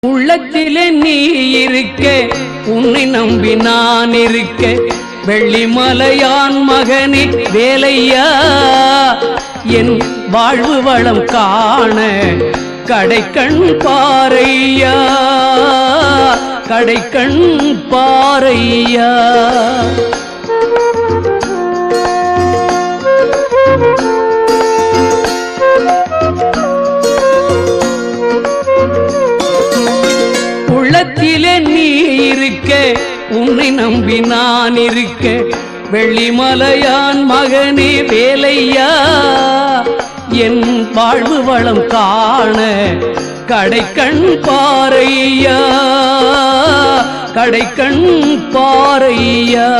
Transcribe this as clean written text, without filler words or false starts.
உள்ளத்திலே நீ இருக்க, உன்னை நம்பி நான் இருக்க, வெள்ளிமலையான் மகனே வேலையா, என் வாழ்வு வளம் காண கடைக்கண் பாரையா, கடைக்கண் பாரையா. உள்ளத்திலே நீ இருக்க, உன்னை நம்பி நான் இருக்க, வெள்ளிமலையான் மகனே வேலையா, என் வாழ்வு வளம் காண கடைக்கண் பாரையா, கடைக்கண் பாரையா.